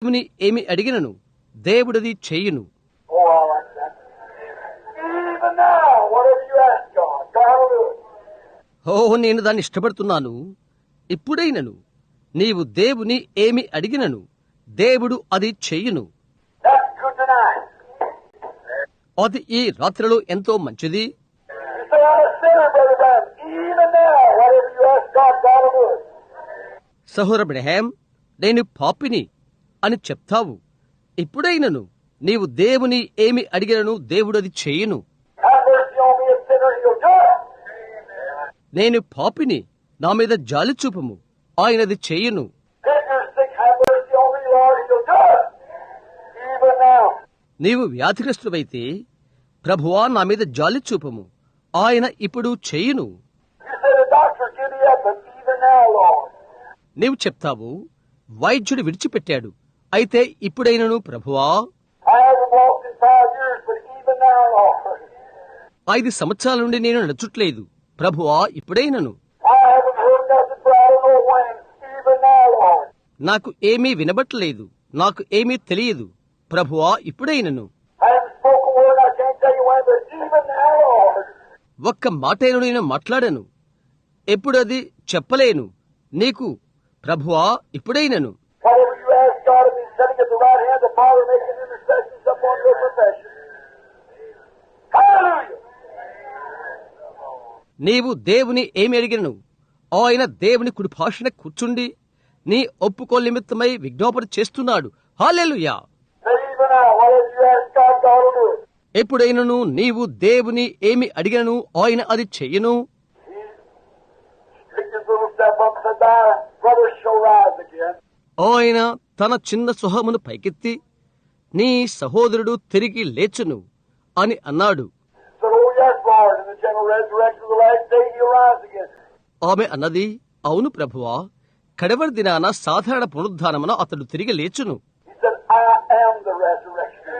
దేవుని ఏమి అడిగినను దేవుడది చేయును. Oh, I like that. Even now, whatever you ask God, God will do it. నేను దాన్ని ఇష్టపడుతున్నాను. ఇప్పుడైనను నీవు దేవుని ఏమి అడిగినను దేవుడు అది చేయును. That's good tonight. అది ఈ రాత్రిలో ఎంతో మంచిది. You say, I'm a sinner, Brother Brown. Even now, whatever you ask God, God will do it. సహోదర బ్రహాం, నేను పాపిని అని చెప్తావు. ఇప్పుడైనను నీవు దేవుని ఏమి అడిగినను దేవుడు అది చేయును. Have mercy on me, a sinner, He'll do it. నేను పాపిని, నా మీద జాలి చూపము, ఆయనది చేయును. If you're sick, have mercy on me, Lord, He'll do it. Even now. నీవు వ్యాధిగ్రస్తుడైతే ప్రభువా నా మీద జాలి చూపము, ఆయన ఇప్పుడు చేయును. You say the doctor give me up, but even now, Lord. నీవు చెప్తావు వైద్యుడు విడిచిపెట్టాడు, అయితే ఇప్పుడైనను ప్రభువా. I haven't walked in 5 years, but even now, Lord. 5 సంవత్సరాల నుండి నేను నడుచుట్లేదు, ప్రభువా ఇప్పుడైనను. I haven't heard nothing, but I don't know when. Even now, Lord. నాకు ఏమీ వినబట్టలేదు, నాకు ఏమీ తెలియదు, ప్రభువా ఇప్పుడైనను. I haven't spoken a word, I can't tell you when, but even now, Lord. ఒక్క మాటైనను నేను మాట్లాడాను, ఎప్పుడది చెప్పలేను నీకు, ప్రభువా ఇప్పుడైనను. Whatever you ask God of me, sitting at the right hand of the Father, making intercessions upon your profession. Hallelujah! నీవు దేవుని ఏమి అడిగినను ఆయన దేవుని కుడిపార్శ్వన కూర్చుండి నీ ఒప్పుకోలు నిమిత్తమై విజ్ఞాపన చేస్తున్నాడు. హల్లెలూయా! That even now, whatever you ask God, God will do it. ఎప్పుడైనను నీవు దేవుని ఏమి అడిగినను ఆయన అది చెయ్యను. Picked his little step up and said, Thy brother shall rise again. ఆయన తన చిన్న సుహమును పైకెత్తి నీ సహోదరుడు తిరిగి లేచును అని అన్నాడు. Said, Oh, yes, Lord, in the general resurrection of the last day, he'll rise again. ఆమె అన్నది, అవును ప్రభువా, కడవరి దినాన సాధారణ పునరుద్ధానమున అతడు తిరిగి లేచును. He said, I am the resurrection.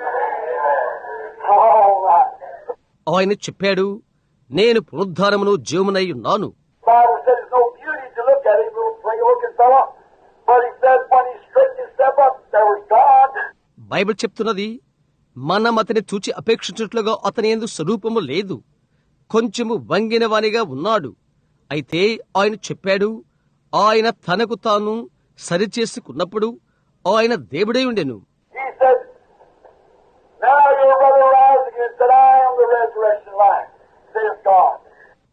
All right. ఆయన చెప్పాడు, నేను పునరుద్ధానమును జీవమునై ఉన్నాను. The Bible said it's no beauty to look at him, little pretty-looking fellow. But he said when he straightened his step up, there was God. Bible చెప్తున్నది, మనం అతని చూచి అపేక్షించినట్లుగా అతని యందు స్వరూపము లేదు, కొంచెము వంగిన వానిగా ఉన్నాడు. అయితే ఆయన చెప్పాడు, ఆయన తనకు తాను సరిచేసుకున్నప్పుడు ఆయన దేవుడై ఉండెను. He said, Now your brother rise again, said, I am the resurrection life, saith God.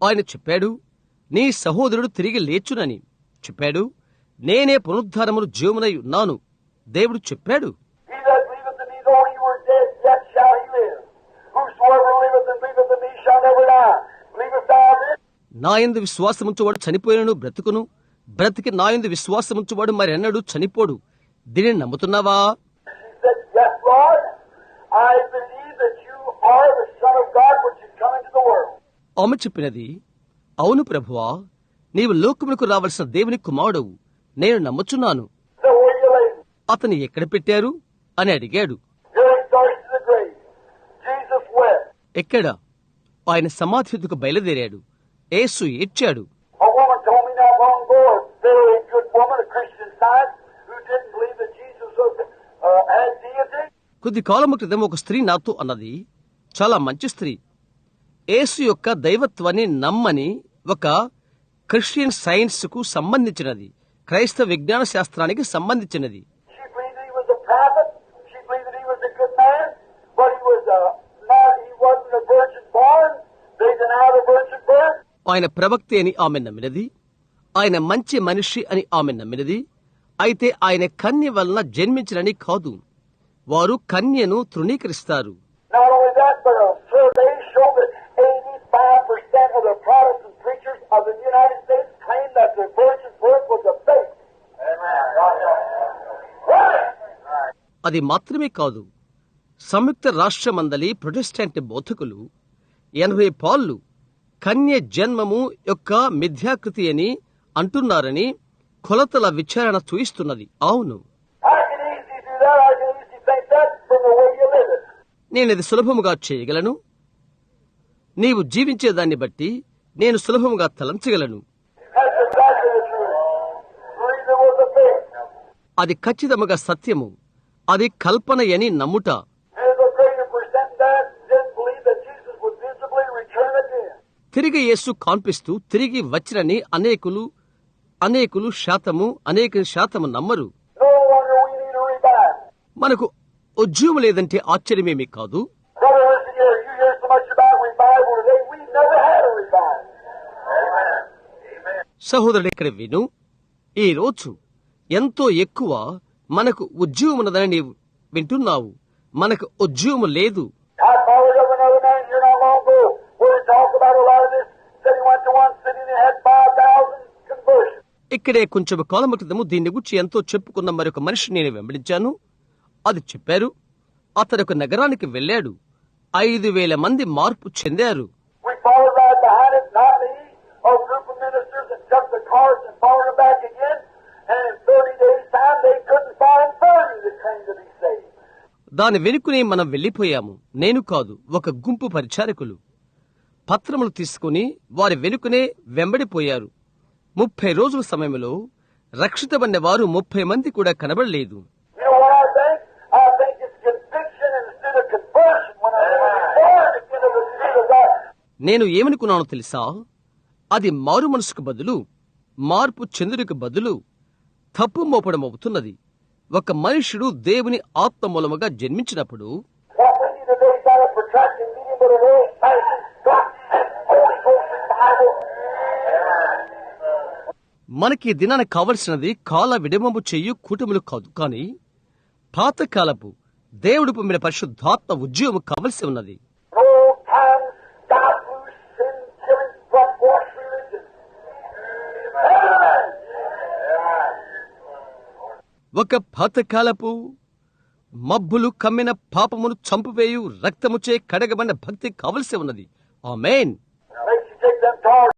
ఆయన చెప్పాడు, నీ సహోదరుడు తిరిగి లేచునని చెప్పాడు. నేనే పునరుద్ధానమును జీవమునై ఉన్నాను, దేవుడు చెప్పాడు. He that believeth in me, though he were dead, yet shall he live. Whosoever liveth and believeth in me shall never die. Believest thou this? నాయందు విశ్వాసముంచువాడు చనిపోయినను బ్రతుకును, బ్రతికి నాయందు విశ్వాసముంచువాడు మరెన్నడూ చనిపోడు. దీనిని నమ్ముతున్నావా? He said, Yes, Lord, I believe that you are the Son of God which is come into the world. ఆమె చెప్పినది, అవును ప్రభువా, నీవు లోకమునకు రావలసిన దేవుని కుమారుడవు, నేను నమ్ముచున్నాను. So where you laid? అతని ఎక్కడ పెట్టారు అని అడిగాడు. Here he starts to the grave. Jesus wept. ఎక్కడ? ఆయన సమాధికు బయలుదేరాడు. యేసు ఏడ్చాడు. A woman told me not long ago, a very good woman, a Christian science, who didn't believe that Jesus was, had deity. కొద్ది కాలము క్రితం ఒక స్త్రీ నాతో అన్నది, చాలా మంచి స్త్రీ, యేసు యొక్క దైవత్వాన్ని నమ్మని ఒక క్రిస్టియన్ సైన్స్ కు సంబంధించినది, క్రైస్తవ విజ్ఞాన శాస్త్రానికి సంబంధించినది. She believed that he was a prophet. She believed that he was a good man, but he wasn't a virgin born. They denied the virgin birth. ఆయన ప్రవక్త అని ఆమె నమ్మినది, ఆయన మంచి మనిషి అని ఆమె నమ్మినది. అయితే ఆయన కన్య వలన జన్మించనని కాదు, వారు కన్యను తృణీకరిస్తారు. Not only that, but a survey showed that 85% of the Protestant preachers of the United States claim that the virgin birth was a fake. Right. అది మాత్రమే కాదు, సంయుక్త రాష్ట్రమందలి ప్రొటెస్టెంట్ బోధకులు 80% కన్య జన్మము యొక్క మిథ్యాకృతి అని అంటున్నారని కొలతల విచారణ చూయిస్తున్నది. అవును, I can easily do that. I can easily think that from the way you live it. నేనది సులభముగా చేయగలను, నీవు జీవించేదాన్ని బట్టి నేను సులభముగా తలంచగలను. That's exactly the truth. Believe it was a fake. అది ఖచ్చితముగా సత్యము, అది కల్పనయని నమ్ముట. There's a greater percent that didn't believe that Jesus would visibly return again. తిరిగి యేసు కాన్పిస్తూ తిరిగి వచ్చినని అనేక శాతము నమ్మరు. No wonder we need a revival. మనకు ఉద్యమం లేదంటే ఆశ్చర్యమేమీ కాదు. Brother, listen here. You hear so much about revival today. We've never had a revival. సహోదరుడు, ఇక్కడ విను. ఈ రోజు ఎంతో ఎక్కువ మనకు ఉద్యమం ఉన్నదని నీవు వింటున్నావు. మనకు ఉద్యమం లేదు. I followed up another man here not long ago where he talked about a lot of this. Said he went to one city and had 5,000 conversions. ఇక్కడే కొంచెం కాలం క్రితము దీన్ని గురించి ఎంతో చెప్పుకున్న మరొక మనిషి నేను వెంబడించాను. అది చెప్పారు. అతడు ఒక నగరానికి వెళ్ళాడు. 5,000 మంది మార్పు చెందారు. We followed right behind it, not me, a group of ministers that took the cars and followed them back again. And in 30 days' time, they couldn't find 30 that claimed to be saved. దాని వెనుకనే మనం వెళ్లిపోయాము. నేను కాదు, ఒక గుంపు పరిచారకులు పత్రములు తీసుకుని వారి వెనుకనే వెంబడిపోయారు. 30 రోజుల సమయంలో రక్షితబడిన వారు 30 మంది కూడా కనబడలేదు. You know what I think? I think it's conviction instead of conversion when I was born again of the Spirit of God. నేను ఏమనుకున్నానో తెలుసా? అది మారు మనసుకు బదులు, మార్పు చెందుటకు బదులు తప్పు మోపడం అవుతున్నది. ఒక మనుష్యుడు దేవుని ఆత్మ మూలముగా జన్మించినప్పుడు What we need today is not a protracted meeting, but an old-fashioned God and Holy Ghost revival. మనకి ఈ దినాన కావలసినది కాల విడమము చెయ్యు కూటములు కాదు, కానీ పాతకాలపు దేవుడు పొమ్మిన పరిశుద్ధాత్మ ఉద్యోగము కావలసి ఉన్నది. Old times, God loose sin, killing, blood wash religion. Amen. ఒక పాతకాలపు మబ్బులు కమ్మిన పాపమును చంపువేయు రక్తముచే కడగబడిన భక్తి కావలసి ఉన్నది. ఆమేన్. Makes you take them tars